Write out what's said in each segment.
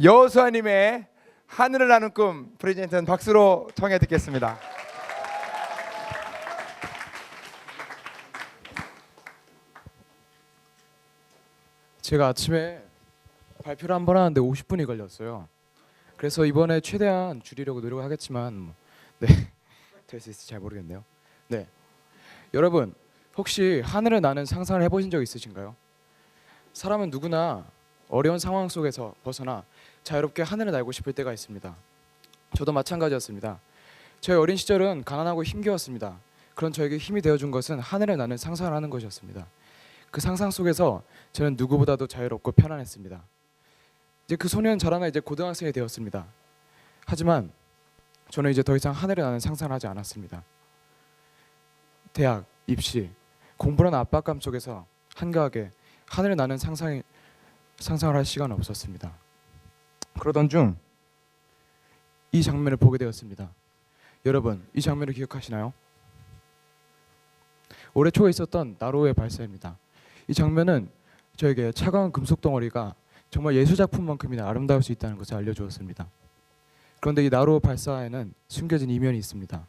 여수아님의 하늘을 나는 꿈 프레젠트는 박수로 청해 듣겠습니다. 제가 아침에 발표를 한 번 하는데 50분이 걸렸어요. 그래서 이번에 최대한 줄이려고 노력하겠지만 네, 될 수 있을지 잘 모르겠네요. 네, 여러분 혹시 하늘을 나는 상상을 해보신 적 있으신가요? 사람은 누구나 어려운 상황 속에서 벗어나 자유롭게 하늘을 날고 싶을 때가 있습니다. 저도 마찬가지였습니다. 저희 어린 시절은 가난하고 힘겨웠습니다. 그런 저에게 힘이 되어준 것은 하늘을 나는 상상을 하는 것이었습니다. 그 상상 속에서 저는 누구보다도 자유롭고 편안했습니다. 이제 그 소년 자라나 이제 고등학생이 되었습니다. 하지만 저는 이제 더 이상 하늘을 나는 상상을 하지 않았습니다. 대학, 입시, 공부라는 압박감 속에서 한가하게 하늘을 나는 상상을 할 시간은 없었습니다. 그러던 중 이 장면을 보게 되었습니다. 여러분, 이 장면을 기억하시나요? 올해 초에 있었던 나로우의 발사입니다. 이 장면은 저에게 차가운 금속 덩어리가 정말 예술작품만큼이나 아름다울 수 있다는 것을 알려주었습니다. 그런데 이 나로우 발사에는 숨겨진 이면이 있습니다.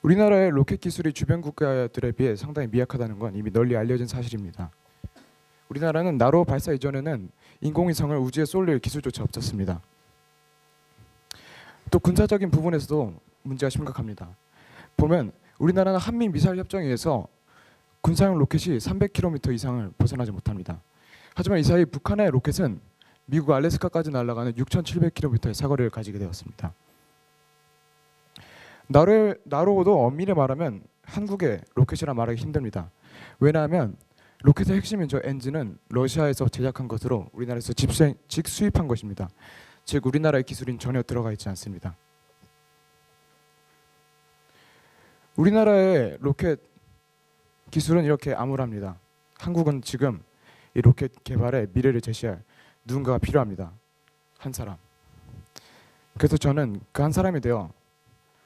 우리나라의 로켓 기술이 주변 국가들에 비해 상당히 미약하다는 건 이미 널리 알려진 사실입니다. 우리나라는 나로우 발사 이전에는 인공위성을 우주에 쏠릴 기술조차 없었습니다. 또 군사적인 부분에서도 문제가 심각합니다. 보면 우리나라는 한미 미사일 협정에 의해서 군사용 로켓이 300km 이상을 벗어나지 못합니다. 하지만 이 사이 북한의 로켓은 미국 알래스카까지 날아가는 6,700km의 사거리를 가지게 되었습니다. 나로우도 엄밀히 말하면 한국의 로켓이라 말하기 힘듭니다. 왜냐하면 로켓의 핵심인 저 엔진은 러시아에서 제작한 것으로 우리나라에서 직수입한 것입니다. 즉 우리나라의 기술인 전혀 들어가 있지 않습니다. 우리나라의 로켓 기술은 이렇게 암울합니다. 한국은 지금 이 로켓 개발에 미래를 제시할 누군가가 필요합니다. 한 사람. 그래서 저는 그 한 사람이 되어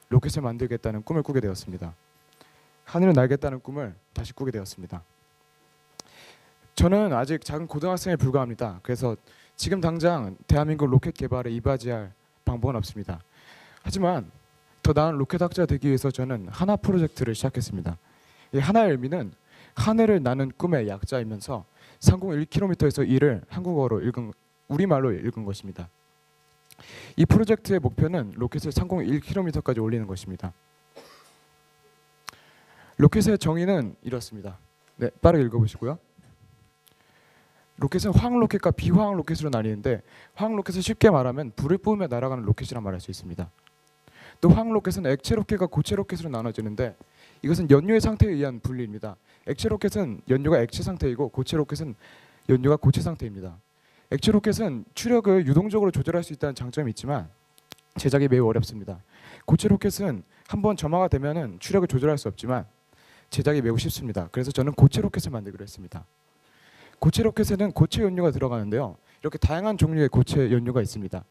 로켓을 만들겠다는 꿈을 꾸게 되었습니다. 하늘을 날겠다는 꿈을 다시 꾸게 되었습니다. 저는 아직 작은 고등학생에 불과합니다. 그래서 지금 당장 대한민국 로켓 개발에 이바지할 방법은 없습니다. 하지만 더 나은 로켓 학자가 되기 위해서 저는 하나 프로젝트를 시작했습니다. 이 하나의 의미는 하늘을 나는 꿈의 약자이면서 상공 1km에서 1을 한국어로 우리말로 읽은 것입니다. 이 프로젝트의 목표는 로켓을 상공 1km까지 올리는 것입니다. 로켓의 정의는 이렇습니다. 네, 빠르게 읽어보시고요. 로켓은 화학 로켓과 비화학 로켓으로 나뉘는데 화학 로켓을 쉽게 말하면 불을 뿜으며 날아가는 로켓이라 말할 수 있습니다. 또 화학 로켓은 액체 로켓과 고체 로켓으로 나눠지는데 이것은 연료의 상태에 의한 분리입니다. 액체 로켓은 연료가 액체 상태이고 고체 로켓은 연료가 고체 상태입니다. 액체 로켓은 추력을 유동적으로 조절할 수 있다는 장점이 있지만 제작이 매우 어렵습니다. 고체 로켓은 한번 점화가 되면은 추력을 조절할 수 없지만 제작이 매우 쉽습니다. 그래서 저는 고체 로켓을 만들기로 했습니다. 고체 로켓에는 고체 연료가 들어가는데요. 이렇게 다양한 종류의 고체 연료가 있습니다.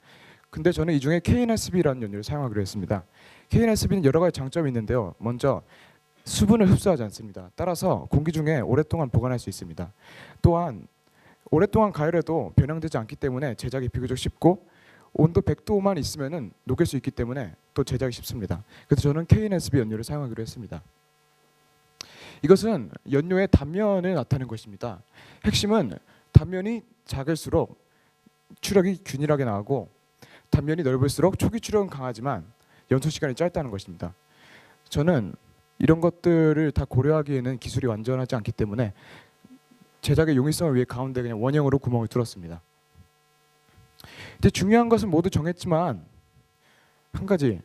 근데 저는 이 중에 KNSB라는 연료를 사용하기로 했습니다. KNSB는 여러 가지 장점이 있는데요. 먼저 수분을 흡수하지 않습니다. 따라서 공기 중에 오랫동안 보관할 수 있습니다. 또한 오랫동안 가열해도 변형되지 않기 때문에 제작이 비교적 쉽고 온도 100도만 있으면은 녹일 수 있기 때문에 또 제작이 쉽습니다. 그래서 저는 KNSB 연료를 사용하기로 했습니다. 이것은 연료의 단면을 나타내는 것입니다. 핵심은 단면이 작을수록 추력이 균일하게 나오고 단면이 넓을수록 초기 추력은 강하지만 연소 시간이 짧다는 것입니다. 저는 이런 것들을 다 고려하기에는 기술이 완전하지 않기 때문에 제작의 용이성을 위해 가운데 그냥 원형으로 구멍을 뚫었습니다. 이제 중요한 것은 모두 정했지만 한 가지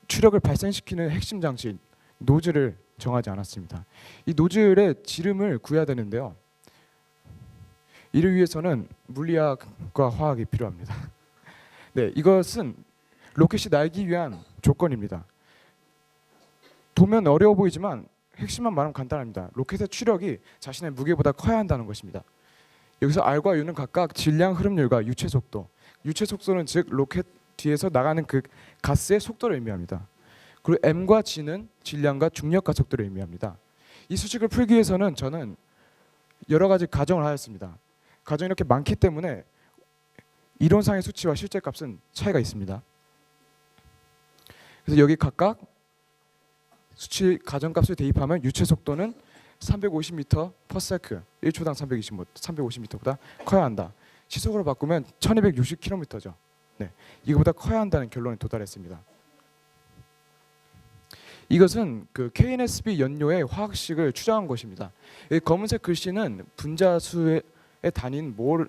추력을 발생시키는 핵심 장치 노즐을 정하지 않았습니다. 이 노즐의 지름을 구해야 되는데요. 이를 위해서는 물리학과 화학이 필요합니다. 네, 이것은 로켓이 날기 위한 조건입니다. 보면 어려워 보이지만 핵심만 말하면 간단합니다. 로켓의 추력이 자신의 무게보다 커야 한다는 것입니다. 여기서 R과 U는 각각 질량, 흐름률과 유체 속도. 유체 속도는 즉 로켓 뒤에서 나가는 그 가스의 속도를 의미합니다. 그리고 M과 G는 질량과 중력 가속도를 의미합니다. 이 수식을 풀기 위해서는 저는 여러 가지 가정을 하였습니다. 가정이 이렇게 많기 때문에 이론상의 수치와 실제 값은 차이가 있습니다. 그래서 여기 각각 수치 가정값을 대입하면 유체 속도는 350m/s, 1초당 350m보다 커야 한다. 시속으로 바꾸면 1260km죠. 네, 이거보다 커야 한다는 결론에 도달했습니다. 이것은 그 KNSB 연료의 화학식을 추정한 것입니다. 이 검은색 글씨는 분자수의 단위인 몰을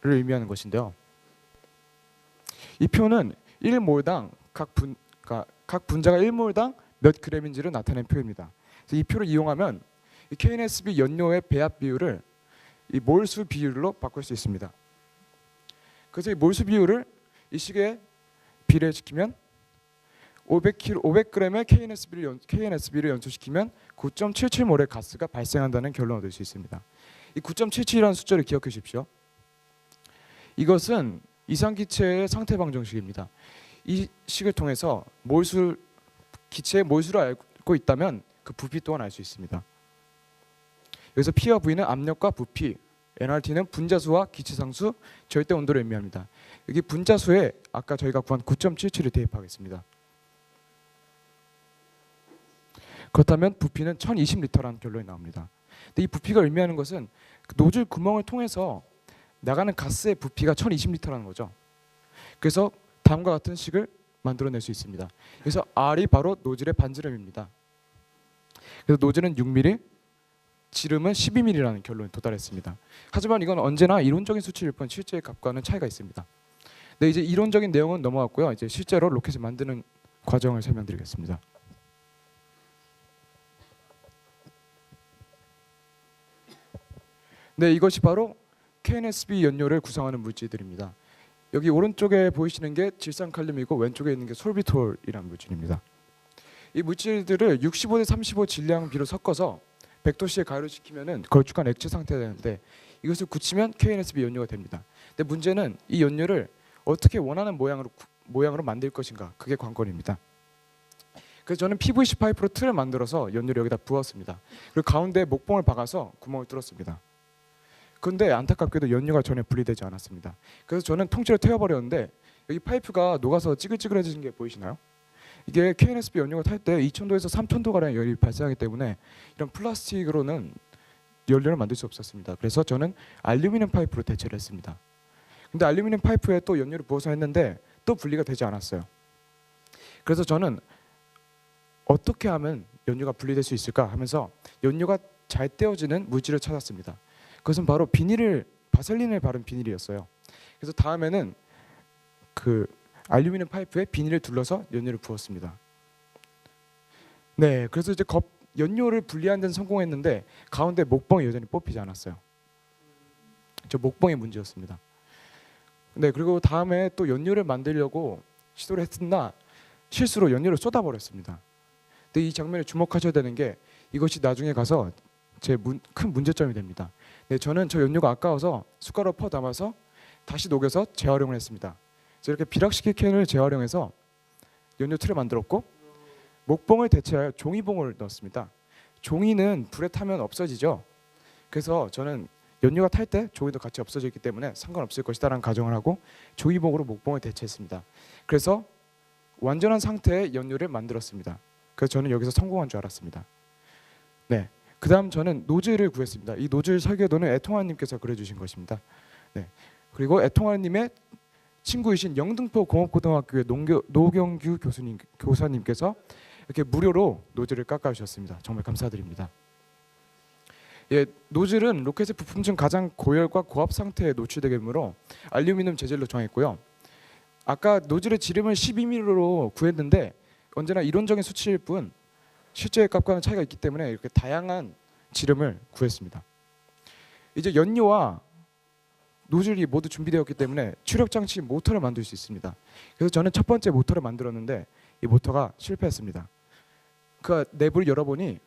의미하는 것인데요. 이 표는 1몰당 각 분자가 1몰당 몇 그램인지를 나타낸 표입니다. 그래서 이 표를 이용하면 이 KNSB 연료의 배합 비율을 이 몰수 비율로 바꿀 수 있습니다. 그래서 이 몰수 비율을 이 식에 비례시키면 500g의 KNSB를 연소시키면 9.77몰의 가스가 발생한다는 결론을 얻을 수 있습니다. 이 9.77이라는 숫자를 기억해 주십시오. 이것은 이상기체의 상태 방정식입니다. 이 식을 통해서 기체의 몰수를 알고 있다면 그 부피 또한 알 수 있습니다. 여기서 P와 V는 압력과 부피, nRT는 분자수와 기체상수, 절대 온도를 의미합니다. 여기 분자수에 아까 저희가 구한 9.77을 대입하겠습니다. 그렇다면 부피는 1020리터라는 결론이 나옵니다. 근데 이 부피가 의미하는 것은 그 노즐 구멍을 통해서 나가는 가스의 부피가 1020리터라는 거죠. 그래서 다음과 같은 식을 만들어낼 수 있습니다. 그래서 R이 바로 노즐의 반지름입니다. 그래서 노즐은 6mm, 지름은 12mm라는 결론에 도달했습니다. 하지만 이건 언제나 이론적인 수치일 뿐 실제의 값과는 차이가 있습니다. 네, 이제 이론적인 내용은 넘어갔고요. 이제 실제로 로켓을 만드는 과정을 설명드리겠습니다. 네, 이것이 바로 KNSB 연료를 구성하는 물질들입니다. 여기 오른쪽에 보이시는 게 질산칼륨이고 왼쪽에 있는 게 솔비톨이라는 물질입니다. 이 물질들을 65대 35 질량비로 섞어서 100도씨에 가열시키면은 걸쭉한 액체 상태가 되는데 이것을 굳히면 KNSB 연료가 됩니다. 근데 문제는 이 연료를 어떻게 원하는 모양으로 만들 것인가, 그게 관건입니다. 그래서 저는 PVC 파이프로 틀을 만들어서 연료를 여기다 부었습니다. 그리고 가운데에 목봉을 박아서 구멍을 뚫었습니다. 그런데 안타깝게도 연료가 전혀 분리되지 않았습니다. 그래서 저는 통째로 태워버렸는데 여기 파이프가 녹아서 찌글찌글해지는 게 보이시나요? 이게 KNSB 연료가 탈 때 2000도에서 3000도 가량 열이 발생하기 때문에 이런 플라스틱으로는 연료를 만들 수 없었습니다. 그래서 저는 알루미늄 파이프로 대체를 했습니다. 근데 알루미늄 파이프에 또 연료를 부어서 했는데 또 분리가 되지 않았어요. 그래서 저는 어떻게 하면 연료가 분리될 수 있을까 하면서 연료가 잘 떼어지는 물질을 찾았습니다. 그것은 바로 바셀린을 바른 비닐이었어요. 그래서 다음에는 그 알루미늄 파이프에 비닐을 둘러서 연료를 부었습니다. 네, 그래서 이제 연료를 분리하는 데는 성공했는데 가운데 목봉이 여전히 뽑히지 않았어요. 저 목봉이 문제였습니다. 네, 그리고 다음에 또 연료를 만들려고 시도를 했으나 실수로 연료를 쏟아버렸습니다. 근데 이 장면에 주목하셔야 되는 게 이것이 나중에 가서 제 큰 문제점이 됩니다. 네, 저는 저 연료가 아까워서 숟가락 퍼 담아서 다시 녹여서 재활용을 했습니다. 그래서 이렇게 비락식의 캔을 재활용해서 연료 틀을 만들었고 목봉을 대체하여 종이봉을 넣었습니다. 종이는 불에 타면 없어지죠. 그래서 저는 연료가 탈 때 종이도 같이 없어지기 때문에 상관없을 것이다라는 가정을 하고 종이봉으로 목봉을 대체했습니다. 그래서 완전한 상태의 연료를 만들었습니다. 그래서 저는 여기서 성공한 줄 알았습니다. 네, 그다음 저는 노즐을 구했습니다. 이 노즐 설계도는 애통환님께서 그려주신 것입니다. 네, 그리고 애통환님의 친구이신 영등포 공업고등학교의 노경규 교사님께서 이렇게 무료로 노즐을 깎아주셨습니다. 정말 감사드립니다. 예, 노즐은 로켓의 부품 중 가장 고열과 고압 상태에 노출되게 되므로 알루미늄 재질로 정했고요. 아까 노즐의 지름을 12mm로 구했는데 언제나 이론적인 수치일 뿐 실제의 값과는 차이가 있기 때문에 이렇게 다양한 지름을 구했습니다. 이제 연료와 노즐이 모두 준비되었기 때문에 추력 장치 모터를 만들 수 있습니다. 그래서 저는 첫 번째 모터를 만들었는데 이 모터가 실패했습니다. 그 내부를 열어보니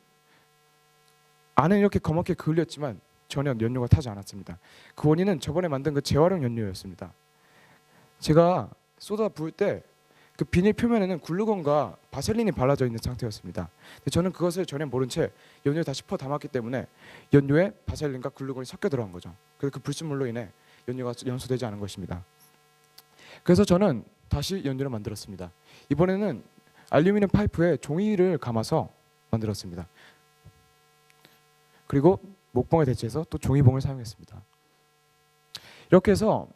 안에 이렇게 검게 그을렸지만 전혀 연료가 타지 않았습니다. 그 원인은 저번에 만든 그 재활용 연료였습니다. 제가 쏟아 부을 때 그 비닐 표면에는 글루건과 바셀린이 발라져 있는 상태였습니다. 근데 저는 그것을 전혀 모른 채 연료를 다시 퍼 담았기 때문에 연료에 바셀린과 글루건이 섞여 들어간 거죠. 그래서 그 불순물로 인해 연료가 연소되지 않은 것입니다. 그래서 저는 다시 연료를 만들었습니다. 이번에는 알루미늄 파이프에 종이를 감아서 만들었습니다. 그리고 목봉에 대체해서 또 종이봉을 사용했습니다. 이렇게 해서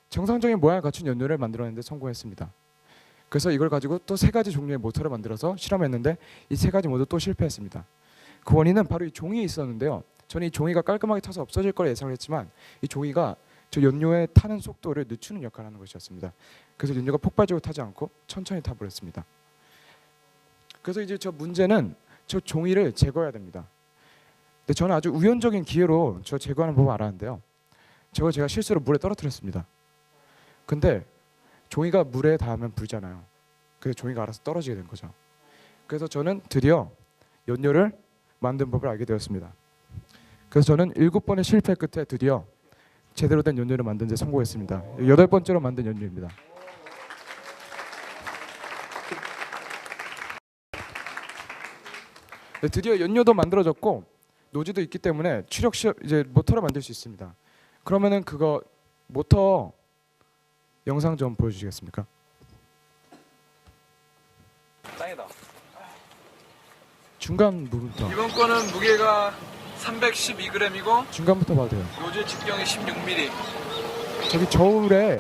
정상적인 모양을 갖춘 연료를 만들어내는데 성공했습니다. 그래서 이걸 가지고 또 세 가지 종류의 모터를 만들어서 실험했는데 이 세 가지 모두 또 실패했습니다. 그 원인은 바로 이 종이에 있었는데요. 저는 이 종이가 깔끔하게 타서 없어질 걸 예상을 했지만 이 종이가 저 연료에 타는 속도를 늦추는 역할을 하는 것이었습니다. 그래서 연료가 폭발적으로 타지 않고 천천히 타버렸습니다. 그래서 이제 저 문제는 저 종이를 제거해야 됩니다. 근데 저는 아주 우연적인 기회로 저 제거하는 법을 알았는데요. 저걸 제가 실수로 물에 떨어뜨렸습니다. 근데 종이가 물에 닿으면 불잖아요. 그래서 종이가 알아서 떨어지게 된 거죠. 그래서 저는 드디어 연료를 만든 법을 알게 되었습니다. 그래서 저는 7번의 실패 끝에 드디어 제대로 된 연료를 만든 데 성공했습니다. 8번째로 만든 연료입니다. 네, 드디어 연료도 만들어졌고 노즐도 있기 때문에 추력 시 이제 모터를 만들 수 있습니다. 그러면은 그거 모터 영상 좀 보여주시겠습니까? 짱이다. 중간 부분부터. 이번 거는 무게가 312g이고 중간부터 봐도 돼요. 노즐 직경이 16mm. 저기 저울에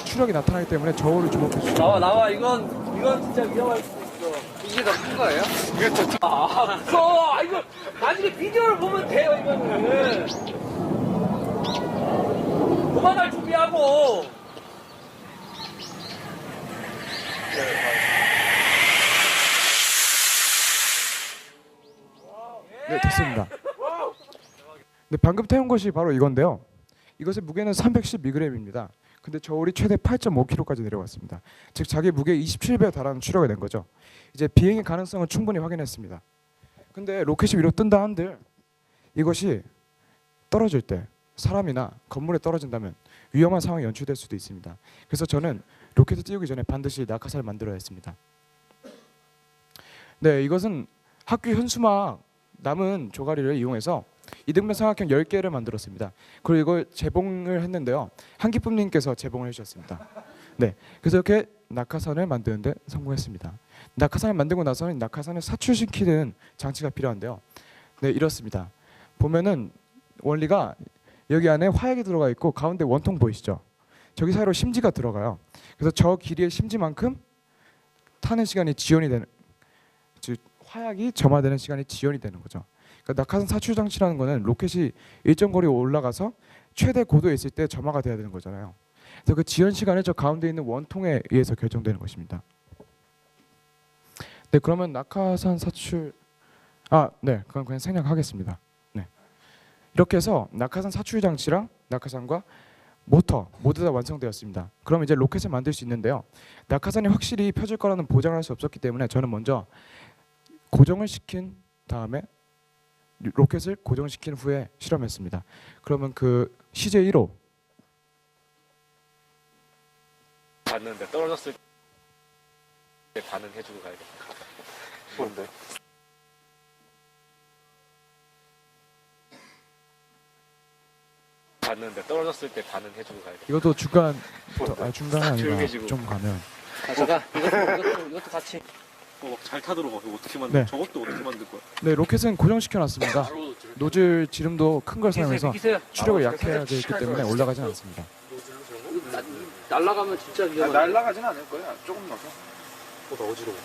추력이 나타나기 때문에 저울을 주목해 주시죠. 나와 이건 진짜 위험할 수 있어. 이게 더 큰 거예요? 이게 더 이거 나중에 비디오를 보면 돼요. 이거는 도망갈 준비하고. 네, 됐습니다. 네, 방금 태운 것이 바로 이건데요. 이것의 무게는 312g입니다. 근데 저울이 최대 8.5kg까지 내려갔습니다. 즉 자기 무게의 27배에 달하는 추력을 낸 거죠. 이제 비행의 가능성은 충분히 확인했습니다. 근데 로켓이 위로 뜬다 한들 이것이 떨어질 때 사람이나 건물에 떨어진다면 위험한 상황이 연출될 수도 있습니다. 그래서 저는 로켓을 띄우기 전에 반드시 낙하산을 만들어야 했습니다. 네, 이것은 학교 현수막 남은 조가리를 이용해서 이등변 삼각형 10개를 만들었습니다. 그리고 이걸 재봉을 했는데요. 한기쁨님께서 재봉을 해주셨습니다. 네, 그래서 이렇게 낙하산을 만드는데 성공했습니다. 낙하산을 만들고 나서는 낙하산을 사출시키는 장치가 필요한데요. 네, 이렇습니다. 보면은 원리가 여기 안에 화약이 들어가 있고 가운데 원통 보이시죠? 저기 사이로 심지가 들어가요. 그래서 저 길이의 심지만큼 타는 시간이 지연이 되는, 즉 화약이 점화되는 시간이 지연이 되는 거죠. 그러니까 낙하산 사출 장치라는 거는 로켓이 일정 거리 올라가서 최대 고도에 있을 때 점화가 돼야 되는 거잖아요. 그래서 그 지연 시간은 저 가운데 있는 원통에 의해서 결정되는 것입니다. 네, 그러면 낙하산 사출 네, 그건 그냥 생략하겠습니다. 네, 이렇게 해서 낙하산 사출 장치랑 낙하산과 모터 모두 다 완성되었습니다. 그럼 이제 로켓을 만들 수 있는데요. 낙하산이 확실히 펴질 거라는 보장을 할 수 없었기 때문에 저는 먼저 고정을 시킨 다음에 로켓을 고정시킨 후에 실험했습니다. 그러면 그 CJ1호 봤는데 떨어졌을 때 반응해주고 가야겠다. 뭔데? 봤는데 떨어졌을 때 반응해주고 가야겠다. 이것도 중간 중간은 조용히 아니라 해지고. 좀 가면 가져가. 이것도 같이. 잘 타도록 이거 어떻게 만들? 네. 저것도 어떻게 만들 거야? 네, 로켓은 고정시켜 놨습니다. 노즐 지름도 큰 걸 사용해서 비키세요. 추력을 약해져 있기 때문에 올라가진 않습니다. 날라가면 진짜 위험해. 날아가진 않을 거야. 조금 넣어서. 나 어지러워.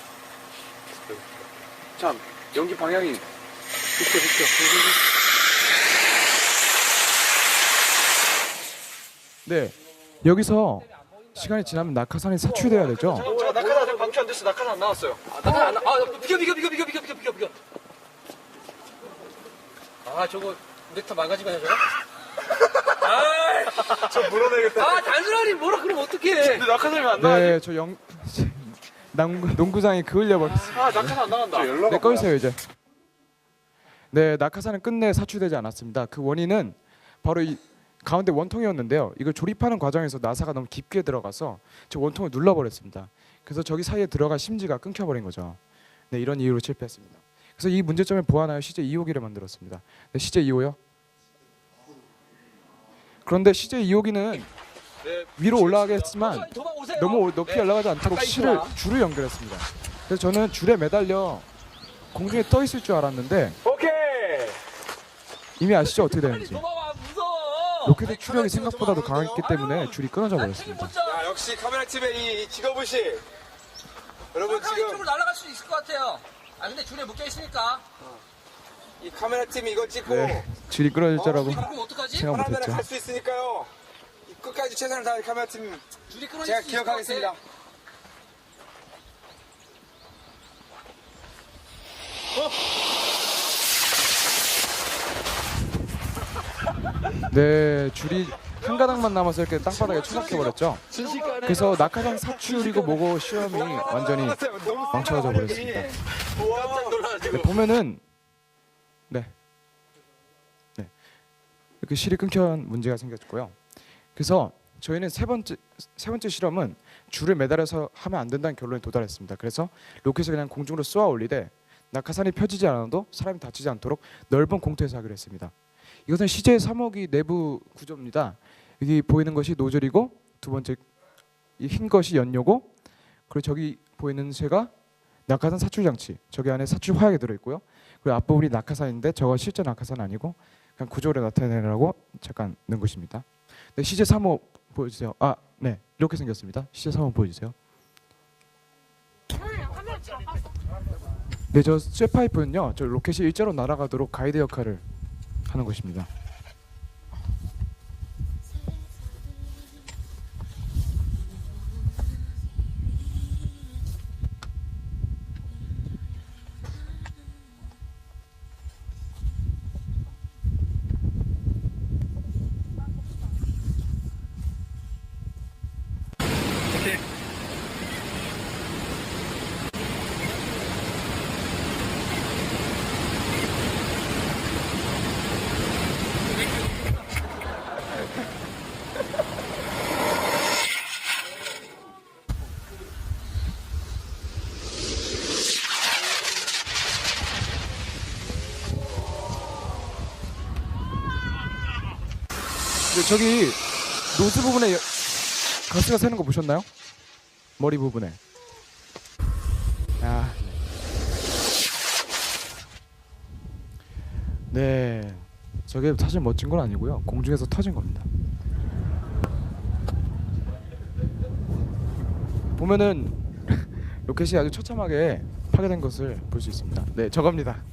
참 연기 방향이 비켜. 네, 여기서 시간이 지나면 낙하산이 사출돼야 되죠. 저 낙하산 방출 안 됐어. 낙하산 안 나왔어요. 비켜. 저거 넥타 망가지면 저거? 저 물어내겠다. 단순하니 뭐라 그러면 어떡해. 근데 낙하산이 안 나와. 네, 저 농구장이 그을려 버렸어요. 낙하산 안 나간다. 네, 꺼주세요 이제. 네, 낙하산은 끝내 사출되지 않았습니다. 그 원인은 바로 이 가운데 원통이었는데요. 이걸 조립하는 과정에서 나사가 너무 깊게 들어가서 저 원통을 눌러버렸습니다. 그래서 저기 사이에 들어간 심지가 끊겨버린 거죠. 네, 이런 이유로 실패했습니다. 그래서 이 문제점을 보완하여 CJ2호기를 만들었습니다. 네, CJ2호요. 그런데 CJ2호기는 위로 올라가게 했지만 도망오세요. 너무 높이 올라가지 않도록 가까이 실을 와. 줄을 연결했습니다. 그래서 저는 줄에 매달려 공중에 떠 있을 줄 알았는데 오케이. 이미 아시죠 어떻게 빨리 되는지. 도망와 무서워. 로켓의 추력이 생각보다도 강했기 때문에 줄이 끊어져 난 책임 버렸습니다. 못 져. 야, 역시 카메라 팀의 이 직업의식. 여러분 지금 이쪽으로 날아갈 수 있을 것 같아요. 아 근데 줄에 묶여 있으니까. 이 카메라 팀이 이거 찍고 네, 줄이 끊어질 줄 알고 그럼 어떡하지? 생각 하나면 못했죠. 갈 수 있으니까요. 이 끝까지 최선을 다할 카메라 팀 줄이 끊어질 제가 수 있을 것 기억하겠습니다. 같아. 네, 줄이 한 가닥만 남아서 이렇게 땅바닥에 처박혀 버렸죠. 그래서 낙하산 사출이고 뭐고 시험이 완전히 망쳐져 버렸습니다. 깜짝 놀라가지고. 네, 보면은 네 이렇게 실이 끊겨 문제가 생겼고요. 그래서 저희는 세 번째 실험은 줄을 매달아서 하면 안 된다는 결론에 도달했습니다. 그래서 로켓을 그냥 공중으로 쏘아 올리되 낙하산이 펴지지 않아도 사람이 다치지 않도록 넓은 공터에서 하기로 했습니다. 이것은 CJ 3호기 내부 구조입니다. 여기 보이는 것이 노즐이고 두 번째 이 흰 것이 연료고 그리고 저기 보이는 새가 낙하산 사출 장치. 저기 안에 사출 화약이 들어 있고요. 그리고 앞부분이 낙하산인데 저거 실제 낙하산 아니고 그냥 구조를 나타내라고 잠깐 넣은 것입니다. 네, CJ 3호 보여주세요. 아, 네, 이렇게 생겼습니다. CJ 3호 보여주세요. 네, 저 쇠파이프는요, 저 로켓이 일자로 날아가도록 가이드 역할을 하는 것입니다. 네, 저기 노즈 부분에 가스가 새는 거 보셨나요? 머리 부분에. 아, 네, 저게 사실 멋진 건 아니고요. 공중에서 터진 겁니다. 보면은 로켓이 아주 처참하게 파괴된 것을 볼 수 있습니다. 네, 저겁니다.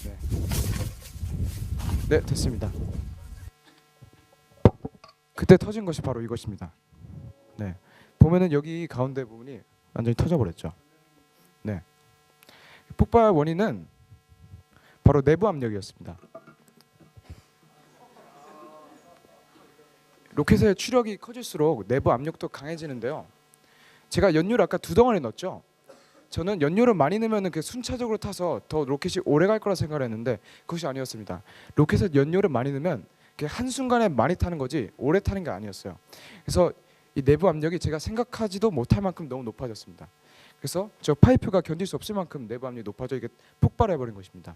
네, 네, 됐습니다. 그때 터진 것이 바로 이것입니다. 네, 보면은 여기 가운데 부분이 완전히 터져버렸죠. 네, 폭발 원인은 바로 내부 압력이었습니다. 로켓의 추력이 커질수록 내부 압력도 강해지는데요. 제가 연료를 아까 2덩어리 넣었죠. 저는 연료를 많이 넣으면 그 순차적으로 타서 더 로켓이 오래 갈 거라 생각을 했는데 그것이 아니었습니다. 로켓에 연료를 많이 넣으면 한순간에 많이 타는 거지 오래 타는 게 아니었어요. 그래서 이 내부 압력이 제가 생각하지도 못할 만큼 너무 높아졌습니다. 그래서 저 파이프가 견딜 수 없을 만큼 내부 압력이 높아져 이게 폭발해 버린 것입니다.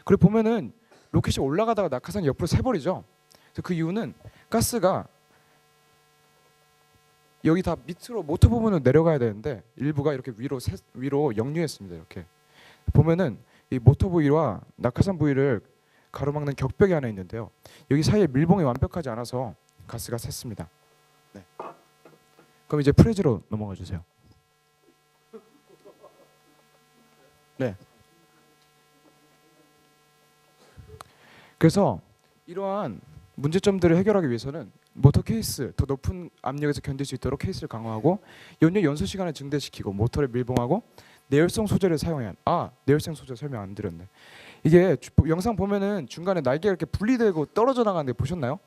그리고 보면은 로켓이 올라가다가 낙하산이 옆으로 새버리죠. 그래서 그 이유는 가스가 여기 다 밑으로 모터 부분으로 내려가야 되는데 일부가 이렇게 위로 역류했습니다. 이렇게 보면은 이 모터 부위와 낙하산 부위를 가로막는 격벽이 하나 있는데요. 여기 사이에 밀봉이 완벽하지 않아서 가스가 샜습니다. 네. 그럼 이제 프레즈로 넘어가 주세요. 네. 그래서 이러한 문제점들을 해결하기 위해서는 모터 케이스 더 높은 압력에서 견딜 수 있도록 케이스를 강화하고 연료 연소 시간을 증대시키고 모터를 밀봉하고 내열성 소재를 사용해야 내열성 소재 설명 안 드렸네. 이게 영상 보면은 중간에 날개가 이렇게 분리되고 떨어져 나가는데 보셨나요?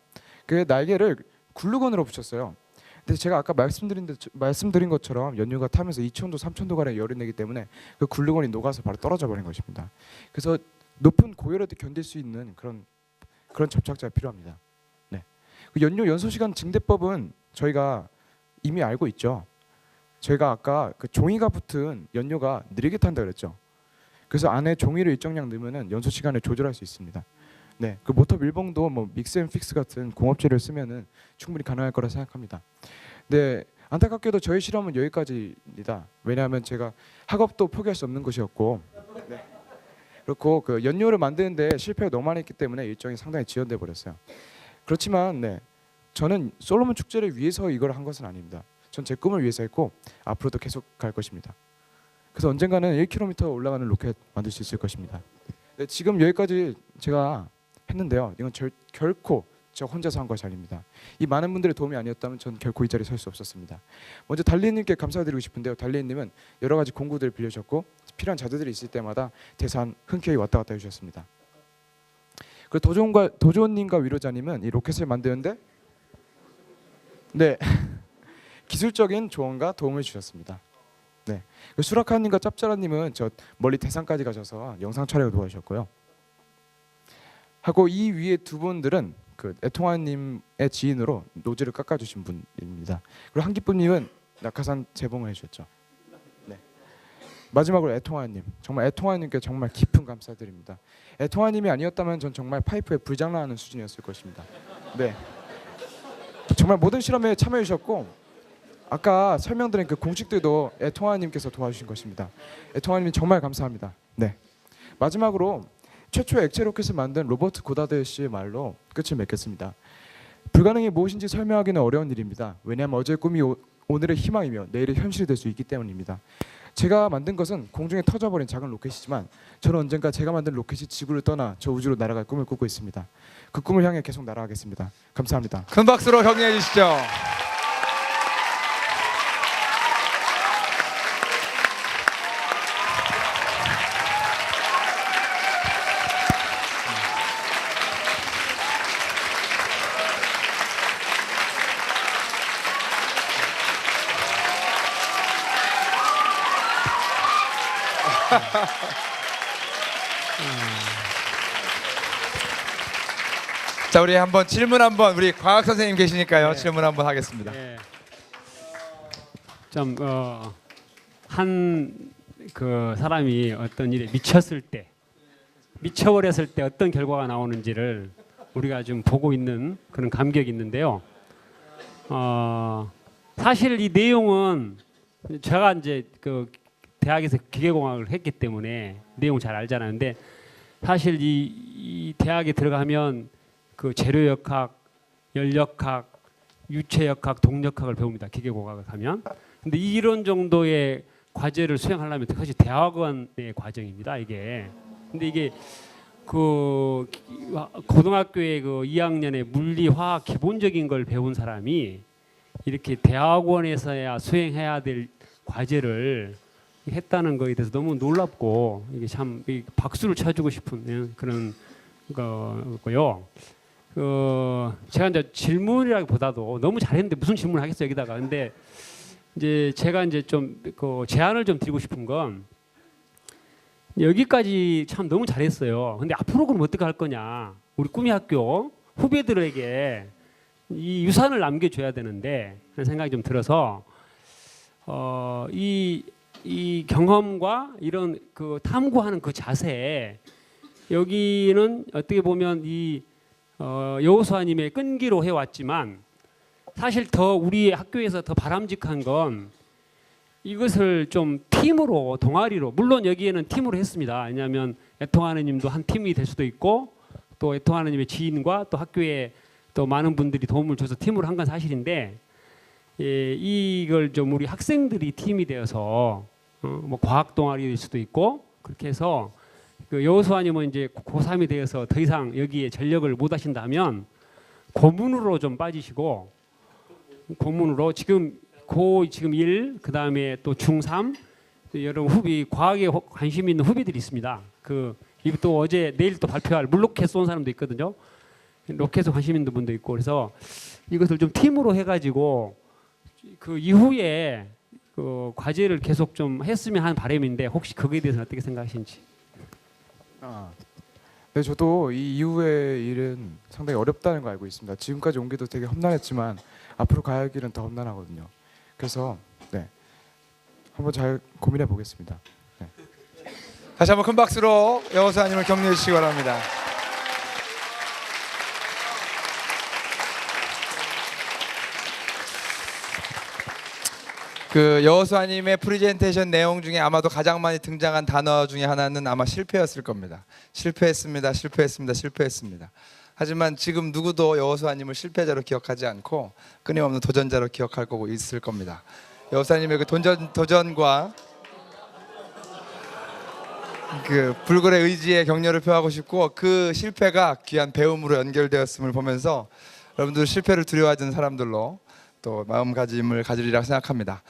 그 날개를 글루건으로 붙였어요. 근데 제가 아까 말씀드린 것처럼 연료가 타면서 2,000도, 3,000도 가량 열이 내기 때문에 그 글루건이 녹아서 바로 떨어져 버린 것입니다. 그래서 높은 고열에도 견딜 수 있는 그런 접착제가 필요합니다. 네. 그 연료 연소 시간 증대법은 저희가 이미 알고 있죠. 저희가 아까 그 종이가 붙은 연료가 느리게 탄다 그랬죠. 그래서 안에 종이를 일정량 넣으면은 연소 시간을 조절할 수 있습니다. 네, 그 모터 밀봉도 뭐 믹스앤픽스 같은 공업재를 쓰면은 충분히 가능할 거라 생각합니다. 네, 안타깝게도 저희 실험은 여기까지입니다. 왜냐하면 제가 학업도 포기할 수 없는 것이었고, 네. 그렇고 그 연료를 만드는데 실패가 너무 많이 했기 때문에 일정이 상당히 지연돼 버렸어요. 그렇지만 네, 저는 솔로몬 축제를 위해서 이걸 한 것은 아닙니다. 전 제 꿈을 위해서 했고 앞으로도 계속 갈 것입니다. 그래서 언젠가는 1km 올라가는 로켓 만들 수 있을 것입니다. 네, 지금 여기까지 제가 했는데요. 이건 결코 저 혼자서 한 것이 아닙니다. 이 많은 분들의 도움이 아니었다면 전 결코 이 자리에 설 수 없었습니다. 먼저 달리님께 감사드리고 싶은데요. 달리님은 여러 가지 공구들을 빌려주셨고 필요한 자료들이 있을 때마다 대산 흔쾌히 왔다 갔다 해주셨습니다. 그리고 도조님과 위로자님은 이 로켓을 만드는데 네 기술적인 조언과 도움을 주셨습니다. 네, 수라카님과 짭짜라님은 저 멀리 대산까지 가셔서 영상 촬영을 도와주셨고요. 하고 이 위에 두 분들은 그 애통아님의 지인으로 노즐을 깎아주신 분입니다. 그리고 한기쁨님은 낙하산 제봉을 해주셨죠. 네. 마지막으로 애통아님, 정말 애통아님께 정말 깊은 감사드립니다. 애통아님이 아니었다면 전 정말 파이프에 불장난하는 수준이었을 것입니다. 네. 정말 모든 실험에 참여해 주셨고 아까 설명드린 그 공식들도 애통아님께서 도와주신 것입니다. 애통아님 정말 감사합니다. 네. 마지막으로 최초 액체 로켓을 만든 로버트 고다드 씨의 말로 끝을 맺겠습니다. 불가능이 무엇인지 설명하기는 어려운 일입니다. 왜냐하면 어제의 꿈이 오늘의 희망이며 내일의 현실이 될 수 있기 때문입니다. 제가 만든 것은 공중에 터져버린 작은 로켓이지만 저는 언젠가 제가 만든 로켓이 지구를 떠나 저 우주로 날아갈 꿈을 꾸고 있습니다. 그 꿈을 향해 계속 날아가겠습니다. 감사합니다. 큰 박수로 격려해 주시죠. 자, 우리 한번 질문 한번 우리 과학 선생님 계시니까요. 네. 질문 한번 하겠습니다. 예. 한 그 사람이 어떤 일에 미쳐버렸을 때 어떤 결과가 나오는지를 우리가 좀 보고 있는 그런 감격이 있는데요. 사실 이 내용은 제가 이제 그 대학에서 기계공학을 했기 때문에 내용 잘 알잖아요. 근데 사실 이 대학에 들어가면 그 재료역학, 열역학, 유체역학, 동력학을 배웁니다. 기계공학을 하면. 근데 이런 정도의 과제를 수행하려면 사실 대학원의 과정입니다. 이게. 근데 이게 그 고등학교의 그 2학년의 물리, 화학 기본적인 걸 배운 사람이 이렇게 대학원에서야 수행해야 될 과제를 했다는 거에 대해서 너무 놀랍고 이게 참 박수를 쳐주고 싶은 그런 거고요. 제가 이제 질문이라기보다도 너무 잘했는데 무슨 질문을 하겠어요 여기다가. 근데 이제 제가 이제 좀 그 제안을 좀 드리고 싶은 건 여기까지 참 너무 잘했어요. 근데 앞으로 그럼 어떻게 할 거냐? 우리 꿈이 학교 후배들에게 이 유산을 남겨줘야 되는데 그런 생각이 좀 들어서 이 경험과 이런 그 탐구하는 그 자세 여기는 어떻게 보면 이 여호수아님의 끈기로 해왔지만 사실 더 우리 학교에서 더 바람직한 건 이것을 좀 팀으로 동아리로 물론 여기에는 팀으로 했습니다. 왜냐하면 애통하느님도 한 팀이 될 수도 있고 또 애통하느님의 지인과 또 학교에 또 많은 분들이 도움을 줘서 팀으로 한 건 사실인데 이걸 좀 우리 학생들이 팀이 되어서 뭐 과학 동아리일 수도 있고 그렇게 해서 그 여호수아님은 이제 고3이 되어서 더 이상 여기에 전력을 못 하신다면 고문으로 좀 빠지시고 고문으로 지금 1 그다음에 또 중3 여러 후비 과학에 관심 있는 후비들이 있습니다. 또 어제 내일 또 발표할 물로켓 쏜 사람도 있거든요. 로켓에 관심 있는 분도 있고 그래서 이것을 좀 팀으로 해가지고 그 이후에 그 과제를 계속 좀 했으면 하는 바람인데 혹시 거기에 대해서는 어떻게 생각하시는지? 네, 저도 이 이후의 일은 상당히 어렵다는 거 알고 있습니다. 지금까지 온 길도 되게 험난했지만 앞으로 가야 할 길은 더 험난하거든요. 그래서 네, 한번 잘 고민해 보겠습니다. 네. 다시 한번 큰 박수로 여호수아님을 격려해 주시기 바랍니다. 그 여호수아님의 프레젠테이션 내용 중에 아마도 가장 많이 등장한 단어 중에 하나는 아마 실패였을 겁니다. 실패했습니다. 하지만 지금 누구도 여호수아님을 실패자로 기억하지 않고 끊임없는 도전자로 기억할 거고 있을 겁니다. 여호수아님의 그 도전과 그 불굴의 의지의 격려를 표하고 싶고, 그 실패가 귀한 배움으로 연결되었음을 보면서 여러분들 실패를 두려워하는 사람들로 또 마음가짐을 가지리라 생각합니다.